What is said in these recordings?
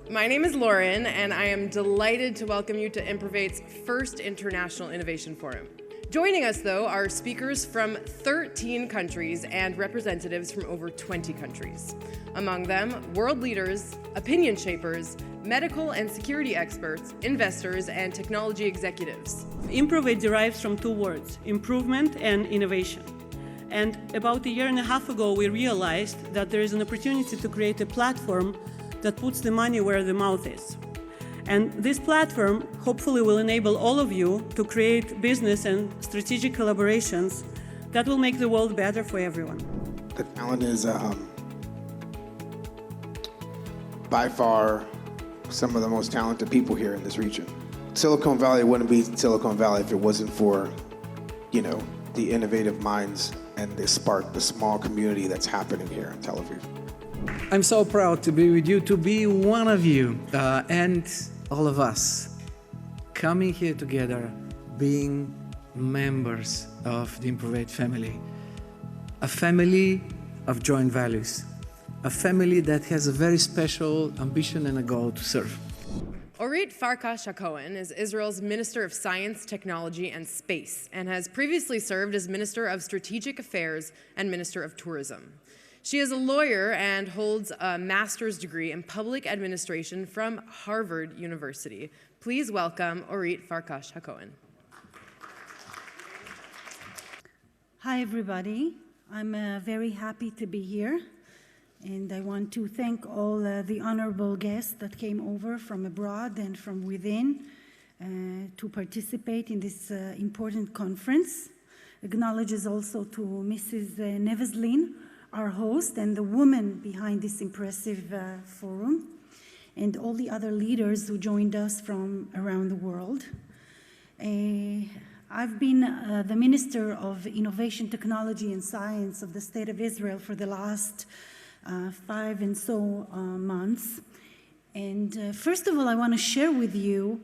My name is Lauren, and I am delighted to welcome you to IMPROVATE's first International Innovation Forum. Joining us, though, are speakers from 13 countries and representatives from over 20 countries. Among them, world leaders, opinion shapers, medical and security experts, investors, and technology executives. IMPROVATE derives from two words, improvement and innovation. And about a year and a half ago, we realized that there is an opportunity to create a platform that puts the money where the mouth is. And this platform hopefully will enable all of you to create business and strategic collaborations that will make the world better for everyone. The talent is by far some of the most talented people here in this region. Silicon Valley wouldn't be Silicon Valley if it wasn't for, the innovative minds and the spark, the small community that's happening here in Tel Aviv. I'm so proud to be with you, to be one of you, and all of us coming here together, being members of the IMPROVATE family. A family of joint values. A family that has a very special ambition and a goal to serve. Orit Farkash Hacohen is Israel's Minister of Science, Technology, and Space, and has previously served as Minister of Strategic Affairs and Minister of Tourism. She is a lawyer and holds a master's degree in public administration from Harvard University. Please welcome Orit Farkash Hacohen. Hi, everybody. I'm very happy to be here. And I want to thank all the honorable guests that came over from abroad and from within to participate in this important conference. Acknowledges also to Mrs. Neveslin, our host, and the woman behind this impressive forum, and all the other leaders who joined us from around the world. I've been the Minister of Innovation, Technology, and Science of the State of Israel for the last 5 and so months. And first of all, I want to share with you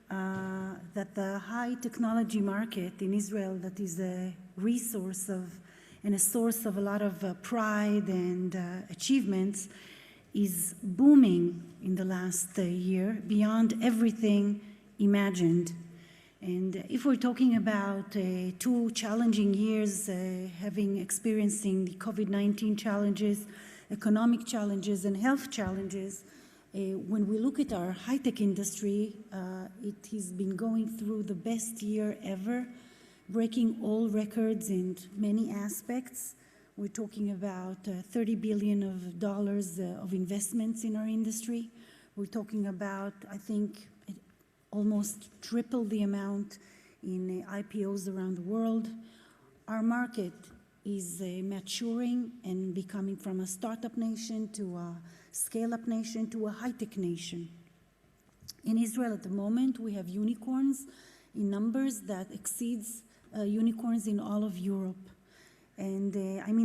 that the high technology market in Israel, that is a resource of and a source of a lot of pride and achievements, is booming in the last year beyond everything imagined. And if we're talking about 2 challenging years, experiencing the COVID-19 challenges, economic challenges, and health challenges, when we look at our high-tech industry, it has been going through the best year ever, breaking all records in many aspects. We're talking about $30 billion of investments in our industry. We're talking about, I think, almost triple the amount in IPOs around the world. Our market is maturing and becoming from a startup nation to a scale-up nation to a high-tech nation. In Israel at the moment, we have unicorns in numbers that exceeds unicorns in all of Europe. And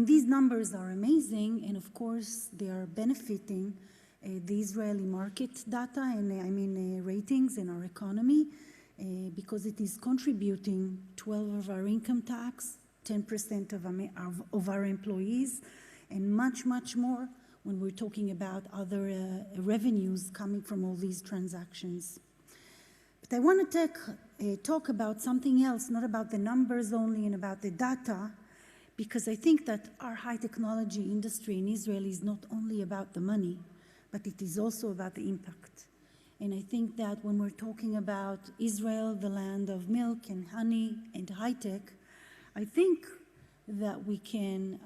these numbers are amazing, and of course they are benefiting the Israeli market data and ratings in our economy because it is contributing 12% of our income tax, 10% of our employees, and much, much more when we're talking about other revenues coming from all these transactions. But I want to talk about something else, not about the numbers only and about the data, because I think that our high technology industry in Israel is not only about the money, but it is also about the impact. And I think that when we're talking about Israel, the land of milk and honey and high tech, I think that we can,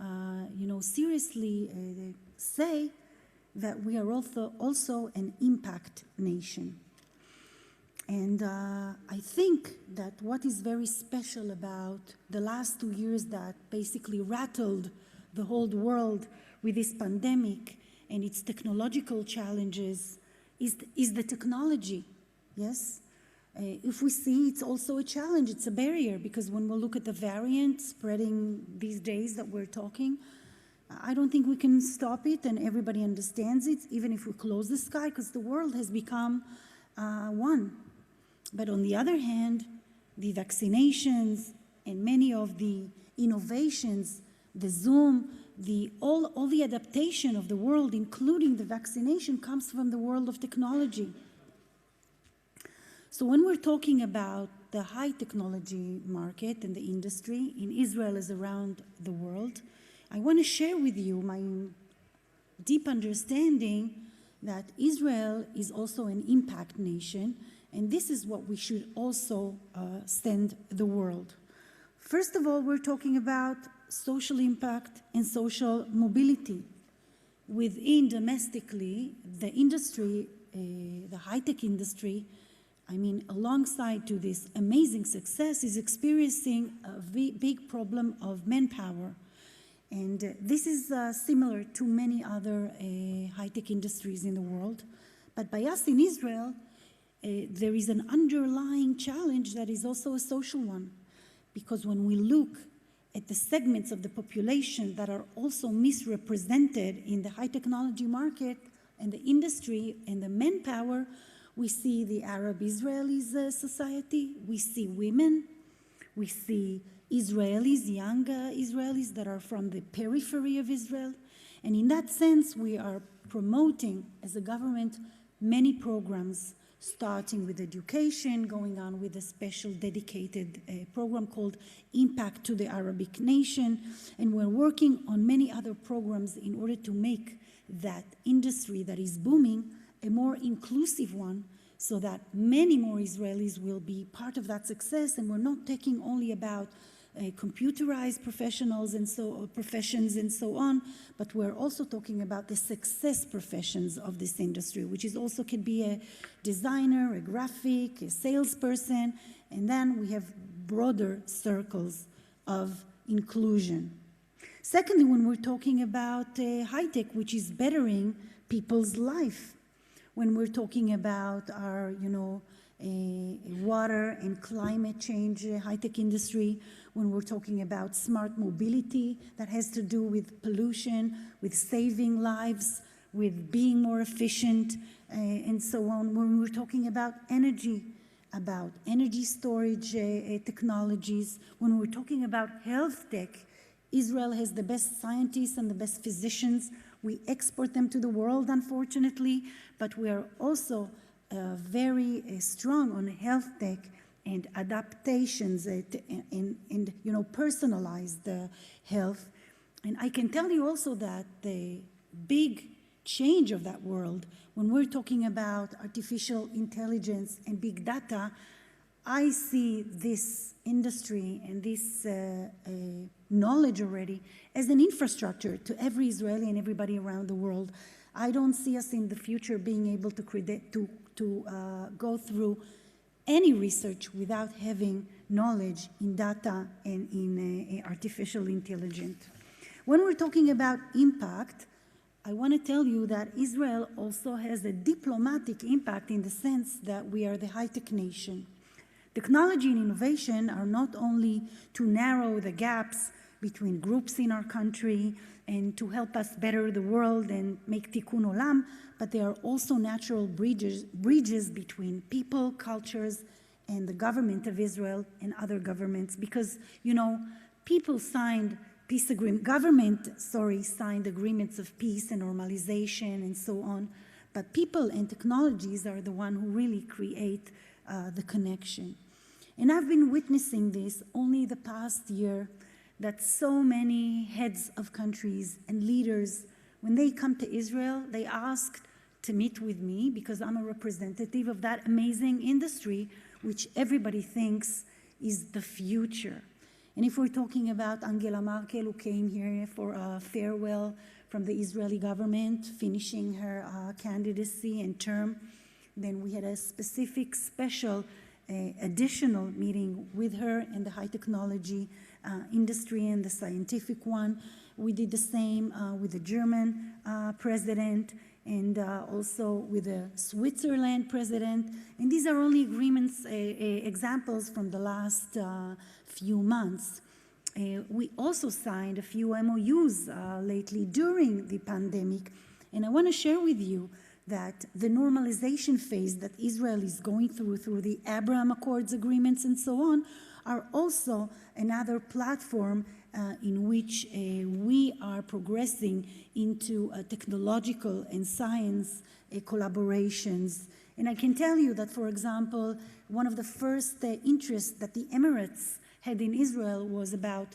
seriously say that we are also an impact nation. And I think that what is very special about the last 2 years that basically rattled the whole world with this pandemic and its technological challenges is the technology, yes? If we see, it's also a challenge, it's a barrier, because when we look at the variant spreading these days that we're talking, I don't think we can stop it, and everybody understands it, even if we close the sky, because the world has become one. But on the other hand, the vaccinations and many of the innovations, the Zoom all the adaptation of the world, including the vaccination, comes from the world of technology. So when we're talking about the high technology market and the industry in Israel as around the world, I want to share with you my deep understanding that Israel is also an impact nation, and this is what we should also send the world. First of all, we're talking about social impact and social mobility. Within domestically, the industry, the high-tech industry, alongside to this amazing success, is experiencing a big problem of manpower. And this is similar to many other high-tech industries in the world. But by us in Israel, there is an underlying challenge that is also a social one. Because when we look at the segments of the population that are also misrepresented in the high technology market and the industry and the manpower, we see the Arab Israelis society, we see women, we see Israelis, young Israelis that are from the periphery of Israel. And in that sense, we are promoting, as a government, many programs, starting with education, going on with a special dedicated program called Impact to the Arabic Nation. And we're working on many other programs in order to make that industry that is booming a more inclusive one, so that many more Israelis will be part of that success. And we're not talking only about computerized professionals and professions and so on, but we're also talking about the success professions of this industry, which is also could be a designer, a graphic, a salesperson, and then we have broader circles of inclusion. Secondly, when we're talking about high-tech, which is bettering people's life, when we're talking about our, water and climate change high-tech industry, when we're talking about smart mobility that has to do with pollution, with saving lives, with being more efficient, and so on. When we're talking about energy storage technologies, when we're talking about health tech, Israel has the best scientists and the best physicians. We export them to the world, unfortunately, but we are also very strong on health tech and adaptations and personalized health. And I can tell you also that the big change of that world, when we're talking about artificial intelligence and big data, I see this industry and this knowledge already as an infrastructure to every Israeli and everybody around the world. I don't see us in the future being able to go through any research without having knowledge in data and in artificial intelligence. When we're talking about impact, I want to tell you that Israel also has a diplomatic impact in the sense that we are the high-tech nation. Technology and innovation are not only to narrow the gaps between groups in our country and to help us better the world and make tikkun olam, but they are also natural bridges between people, cultures, and the government of Israel and other governments. Because, people signed signed agreements of peace and normalization and so on, but people and technologies are the one who really create the connection. And I've been witnessing this only the past year, that so many heads of countries and leaders, when they come to Israel, they asked to meet with me because I'm a representative of that amazing industry, which everybody thinks is the future. And if we're talking about Angela Merkel, who came here for a farewell from the Israeli government, finishing her candidacy and term, then we had a specific, special, additional meeting with her and the high technology industry and the scientific one. We did the same with the German president and also with the Switzerland president. And these are only agreements, examples from the last few months. We also signed a few MOUs lately during the pandemic. And I want to share with you that the normalization phase that Israel is going through the Abraham Accords agreements and so on, are also another platform in which we are progressing into technological and science collaborations. And I can tell you that, for example, one of the first interests that the Emirates had in Israel was about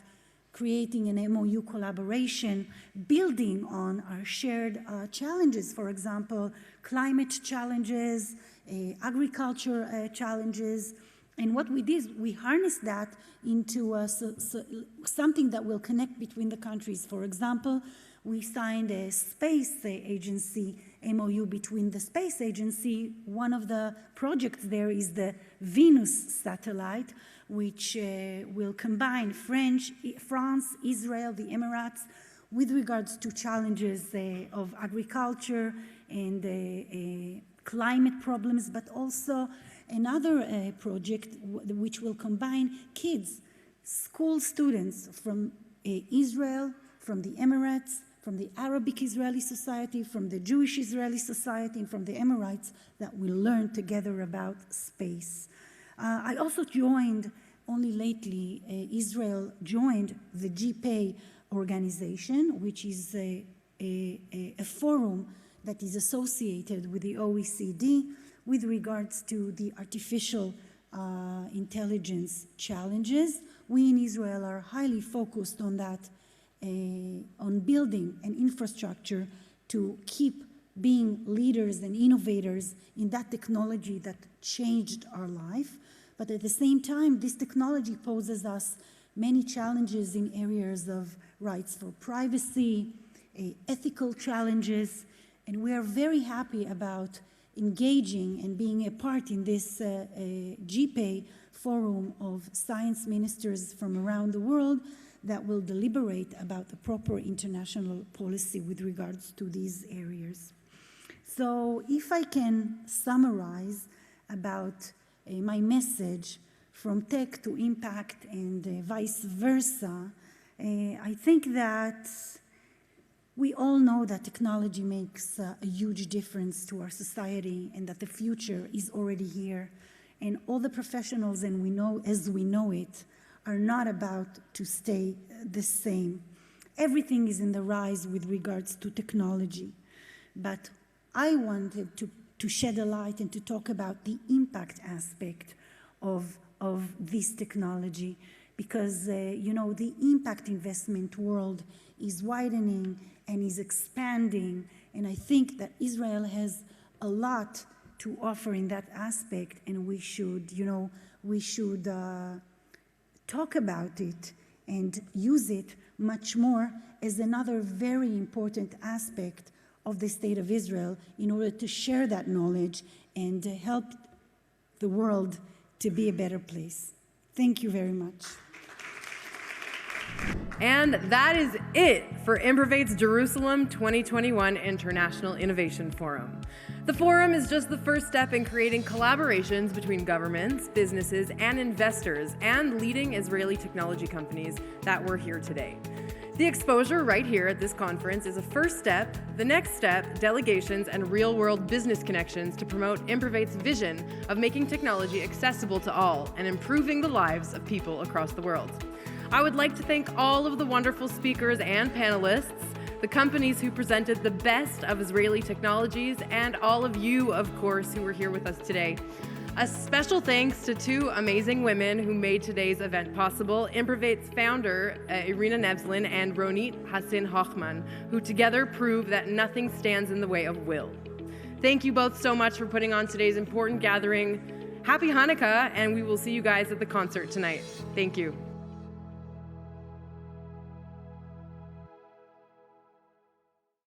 creating an MOU collaboration, building on our shared challenges, for example, climate challenges, agriculture challenges. And what we did, we harnessed that into something that will connect between the countries. For example, we signed a space agency MOU between the space agency. One of the projects there is the Venus satellite, which will combine France, Israel, the Emirates, with regards to challenges of agriculture and climate problems, but also another project which will combine kids, school students from Israel, from the Emirates, from the Arabic Israeli Society, from the Jewish Israeli Society, and from the Emirates, that will learn together about space. I also joined, only lately, Israel joined the GPay organization, which is a forum that is associated with the OECD with regards to the artificial intelligence challenges. We in Israel are highly focused on that, on building an infrastructure to keep being leaders and innovators in that technology that changed our life. But at the same time, this technology poses us many challenges in areas of rights for privacy, ethical challenges, and we are very happy about engaging and being a part in this GPay forum of science ministers from around the world that will deliberate about the proper international policy with regards to these areas. So if I can summarize about my message from tech to impact and vice versa, I think that we all know that technology makes a huge difference to our society and that the future is already here. And all the professionals, and we know as we know it, are not about to stay the same. Everything is in the rise with regards to technology. But I wanted to shed a light and to talk about the impact aspect of this technology, because the impact investment world is widening and is expanding, and I think that Israel has a lot to offer in that aspect, and we should talk about it and use it much more as another very important aspect of the State of Israel in order to share that knowledge and help the world to be a better place. Thank you very much. And that is it for IMPROVATE's Jerusalem 2021 International Innovation Forum. The forum is just the first step in creating collaborations between governments, businesses, and investors, and leading Israeli technology companies that were here today. The exposure right here at this conference is a first step. The next step, delegations and real-world business connections to promote IMPROVATE's vision of making technology accessible to all and improving the lives of people across the world. I would like to thank all of the wonderful speakers and panelists, the companies who presented the best of Israeli technologies, and all of you, of course, who were here with us today. A special thanks to two amazing women who made today's event possible, IMPROVATE's founder, Irina Nevzlin, and Ronit Hassin-Hochman, who together prove that nothing stands in the way of will. Thank you both so much for putting on today's important gathering. Happy Hanukkah, and we will see you guys at the concert tonight. Thank you.